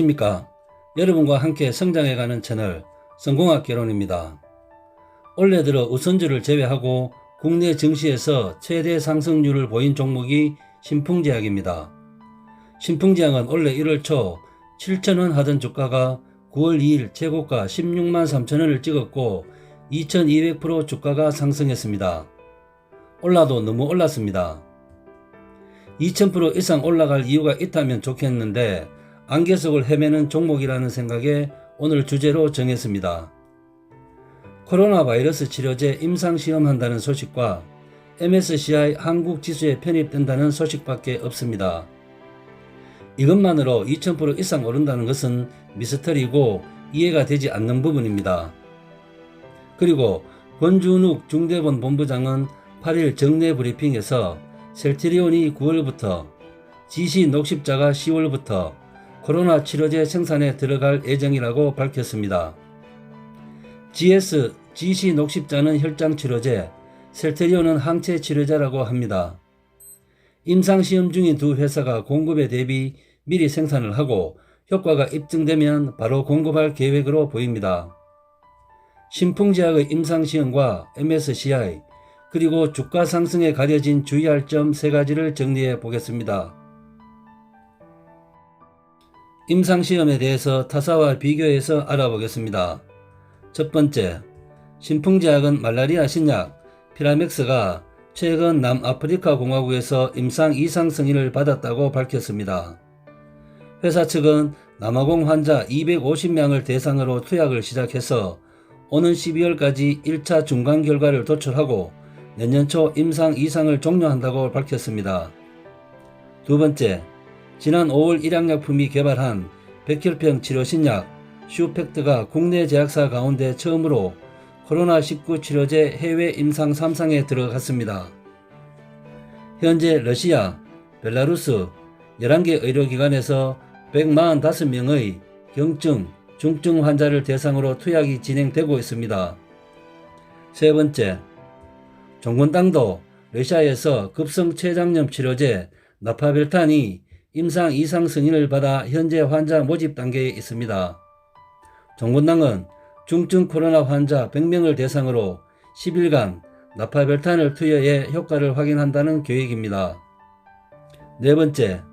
안녕하십니까. 여러분과 함께 성장해가는 채널 성공학개론입니다. 올해 들어 우선주를 제외하고 국내 증시에서 최대 상승률을 보인 종목이 신풍제약입니다. 신풍제약은 올해 1월 초 7,000원 하던 주가가 9월 2일 최고가 16만 3천원을 찍었고 2200% 주가가 상승했습니다. 올라도 너무 올랐습니다. 2000% 이상 올라갈 이유가 있다면 좋겠는데 안개석을 헤매는 종목이라는 생각에 오늘 주제로 정했습니다. 코로나 바이러스 치료제 임상시험한다는 소식과 MSCI 한국 지수에 편입된다는 소식밖에 없습니다. 이것만으로 2000% 이상 오른다는 것은 미스터리고 이해가 되지 않는 부분입니다. 그리고 권준욱 중대본 본부장은 8일 정례 브리핑에서 셀트리온이 9월부터, GC 녹십자가 10월부터 코로나 치료제 생산에 들어갈 예정이라고 밝혔습니다. GC 녹십자는 혈장치료제, 셀트리온은 항체치료제라고 합니다. 임상시험 중인 두 회사가 공급에 대비 미리 생산을 하고 효과가 입증되면 바로 공급할 계획으로 보입니다. 신풍제약의 임상시험과 MSCI 그리고 주가 상승에 가려진 주의할 점 3가지를 정리해 보겠습니다. 임상시험에 대해서 타사와 비교해서 알아보겠습니다. 첫 번째, 신풍제약은 말라리아 신약 피라맥스가 최근 남아프리카 공화국에서 임상 이상 승인을 받았다고 밝혔습니다. 회사 측은 남아공 환자 250명을 대상으로 투약을 시작해서 오는 12월까지 1차 중간 결과를 도출하고 내년 초 임상 이상을 종료한다고 밝혔습니다. 두 번째, 지난 5월 일양약품이 개발한 백혈병 치료신약 슈펙트가 국내 제약사 가운데 처음으로 코로나19 치료제 해외 임상 3상에 들어갔습니다. 현재 러시아, 벨라루스 11개 의료기관에서 145명의 경증, 중증 환자를 대상으로 투약이 진행되고 있습니다. 세 번째, 종군당도 러시아에서 급성췌장염 치료제 나파벨탄이 임상 이상 승인을 받아 현재 환자 모집 단계에 있습니다. 종군당은 중증 코로나 환자 100명을 대상으로 10일간 나파벨탄을 투여해 효과를 확인한다는 계획입니다. 네 번째,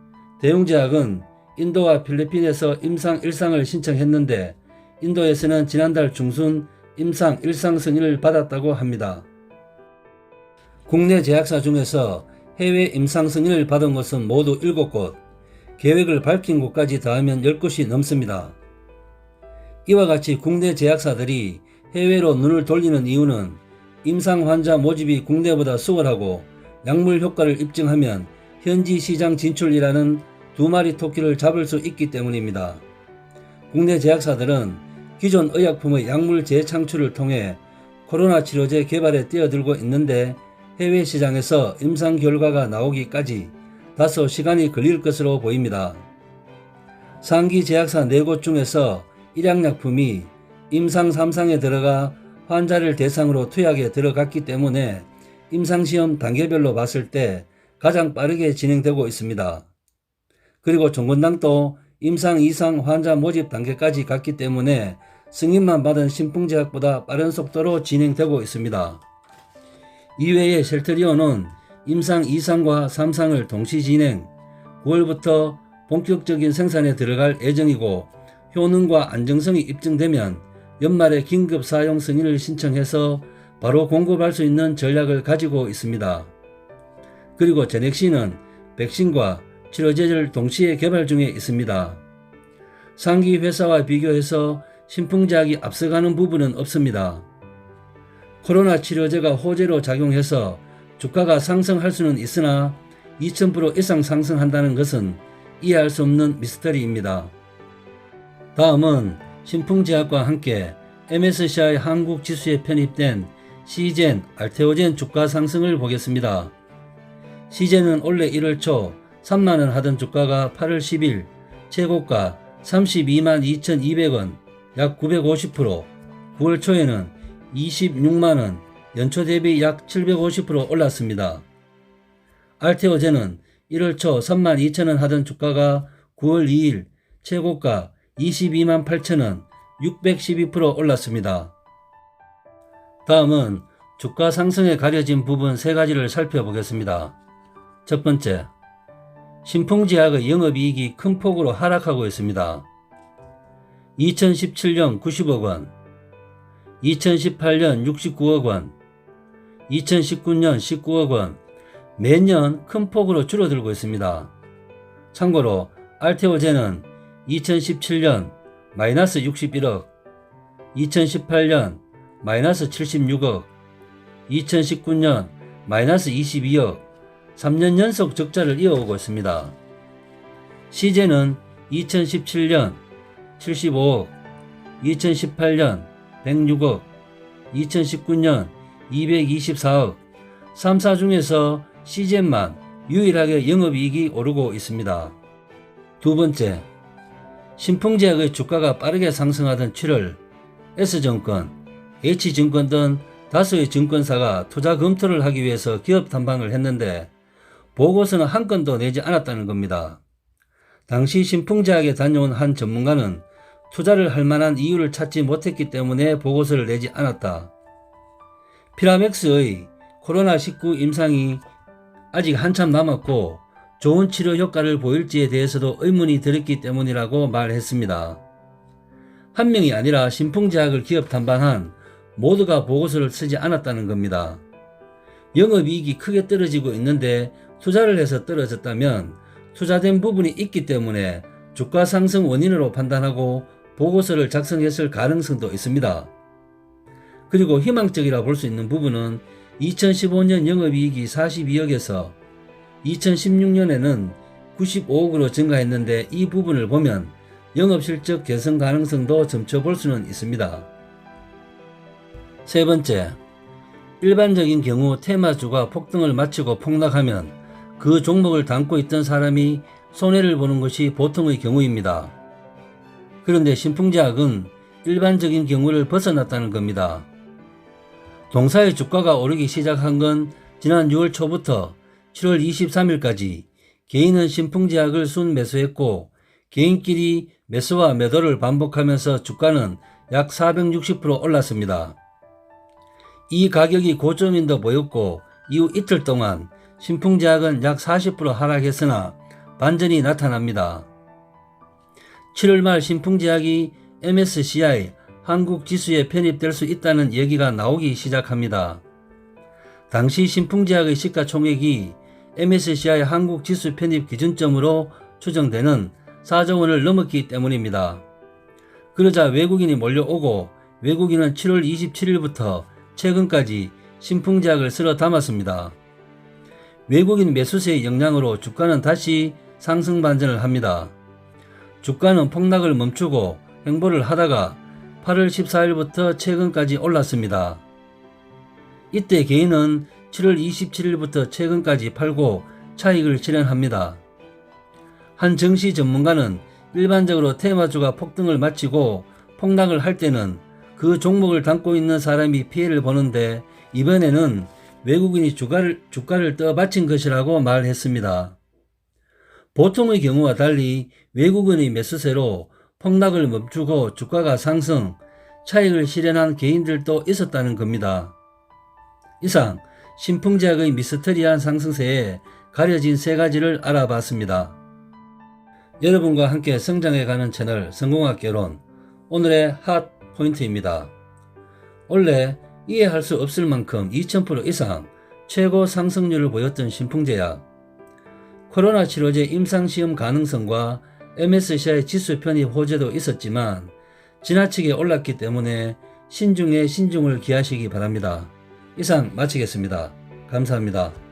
대웅제약은 인도와 필리핀에서 임상 1상을 신청했는데 인도에서는 지난달 중순 임상 1상 승인을 받았다고 합니다. 국내 제약사 중에서 해외 임상 승인을 받은 곳은 모두 7곳, 계획을 밝힌 곳까지 더하면 10곳이 넘습니다. 이와 같이 국내 제약사들이 해외로 눈을 돌리는 이유는 임상 환자 모집이 국내보다 수월하고 약물 효과를 입증하면 현지 시장 진출이라는 두 마리 토끼를 잡을 수 있기 때문입니다. 국내 제약사들은 기존 의약품의 약물 재창출을 통해 코로나 치료제 개발에 뛰어들고 있는데 해외 시장에서 임상 결과가 나오기까지 다소 시간이 걸릴 것으로 보입니다. 상기 제약사 4곳 중에서 일양약품이 임상 3상에 들어가 환자를 대상으로 투약에 들어갔기 때문에 임상시험 단계별로 봤을 때 가장 빠르게 진행되고 있습니다. 그리고 종군당도 임상 2상 환자 모집 단계까지 갔기 때문에 승인만 받은 신풍제약보다 빠른 속도로 진행되고 있습니다. 이외에 셀트리온은 임상 2상과 3상을 동시 진행, 9월부터 본격적인 생산에 들어갈 예정이고 효능과 안정성이 입증되면 연말에 긴급 사용 승인을 신청해서 바로 공급할 수 있는 전략을 가지고 있습니다. 그리고 제넥시는 백신과 치료제를 동시에 개발 중에 있습니다. 상기 회사와 비교해서 신풍제약이 앞서가는 부분은 없습니다. 코로나 치료제가 호재로 작용해서 주가가 상승할 수는 있으나 2000% 이상 상승한다는 것은 이해할 수 없는 미스터리입니다. 다음은 신풍제약과 함께 MSCI 한국 지수에 편입된 시젠, 알테오젠 주가 상승을 보겠습니다. 시젠은 올해 1월 초 3만원 하던 주가가 8월 10일 최고가 32만 2200원, 약 950%, 9월 초에는 26만원, 연초 대비 약 750% 올랐습니다. 알테오젠은 1월 초 32,000원 하던 주가가 9월 2일 최고가 22만 8천원 612% 올랐습니다. 다음은 주가 상승에 가려진 부분 3가지를 살펴보겠습니다. 첫 번째, 신풍제약의 영업이익이 큰 폭으로 하락하고 있습니다. 2017년 90억원, 2018년 69억원, 2019년 19억원, 매년 큰 폭으로 줄어들고 있습니다. 참고로 알테오젠은 2017년 마이너스 61억, 2018년 마이너스 76억, 2019년 마이너스 22억, 3년 연속 적자를 이어오고 있습니다. 시제는 2017년 75억, 2018년 106억, 2019년 224억, 3사 중에서 시젠만 유일하게 영업이익이 오르고 있습니다. 두 번째, 신풍제약의 주가가 빠르게 상승하던 7월 S증권, H증권 등 다수의 증권사가 투자 검토를 하기 위해서 기업 탐방을 했는데 보고서는 한 건도 내지 않았다는 겁니다. 당시 신풍제약에 다녀온 한 전문가는 투자를 할 만한 이유를 찾지 못했기 때문에 보고서를 내지 않았다. 피라맥스의 코로나19 임상이 아직 한참 남았고 좋은 치료 효과를 보일지에 대해서도 의문이 들었기 때문이라고 말했습니다. 한 명이 아니라 신풍제약을 기업 탐방한 모두가 보고서를 쓰지 않았다는 겁니다. 영업이익이 크게 떨어지고 있는데 투자를 해서 떨어졌다면 투자된 부분이 있기 때문에 주가 상승 원인으로 판단하고 보고서를 작성했을 가능성도 있습니다. 그리고 희망적이라 볼 수 있는 부분은 2015년 영업이익이 42억에서 2016년에는 95억으로 증가했는데 이 부분을 보면 영업실적 개선 가능성도 점쳐볼 수는 있습니다. 세 번째, 일반적인 경우 테마주가 폭등을 마치고 폭락하면 그 종목을 담고 있던 사람이 손해를 보는 것이 보통의 경우입니다. 그런데 신풍제약은 일반적인 경우를 벗어났다는 겁니다. 동사의 주가가 오르기 시작한 건 지난 6월 초부터 7월 23일까지 개인은 신풍제약을 순매수했고 개인끼리 매수와 매도를 반복하면서 주가는 약 460% 올랐습니다. 이 가격이 고점인 듯 보였고 이후 이틀 동안 신풍제약은 약 40% 하락했으나 반전이 나타납니다. 7월 말 신풍제약이 MSCI 한국 지수에 편입될 수 있다는 얘기가 나오기 시작합니다. 당시 신풍제약의 시가총액이 MSCI 한국 지수 편입 기준점으로 추정되는 4조 원을 넘었기 때문입니다. 그러자 외국인이 몰려오고 외국인은 7월 27일부터 최근까지 신풍제약을 쓸어 담았습니다. 외국인 매수세의 영향으로 주가는 다시 상승 반전을 합니다. 주가는 폭락을 멈추고 횡보를 하다가 8월 14일부터 최근까지 올랐습니다. 이때 개인은 7월 27일부터 최근까지 팔고 차익을 실현합니다. 한 증시 전문가는 일반적으로 테마주가 폭등을 마치고 폭락을 할 때는 그 종목을 담고 있는 사람이 피해를 보는데 이번에는 외국인이 주가를 떠받친 것이라고 말했습니다. 보통의 경우와 달리 외국인의 매수세로 폭락을 멈추고 주가가 상승, 차익을 실현한 개인들도 있었다는 겁니다. 이상 신풍제약의 미스터리한 상승세에 가려진 3가지를 알아봤습니다. 여러분과 함께 성장해가는 채널 성공학개론, 오늘의 핫 포인트입니다. 원래 이해할 수 없을 만큼 2000% 이상 최고 상승률을 보였던 신풍제약, 코로나 치료제 임상시험 가능성과 MSCI 지수 편입 호재도 있었지만 지나치게 올랐기 때문에 신중에 신중을 기하시기 바랍니다. 이상 마치겠습니다. 감사합니다.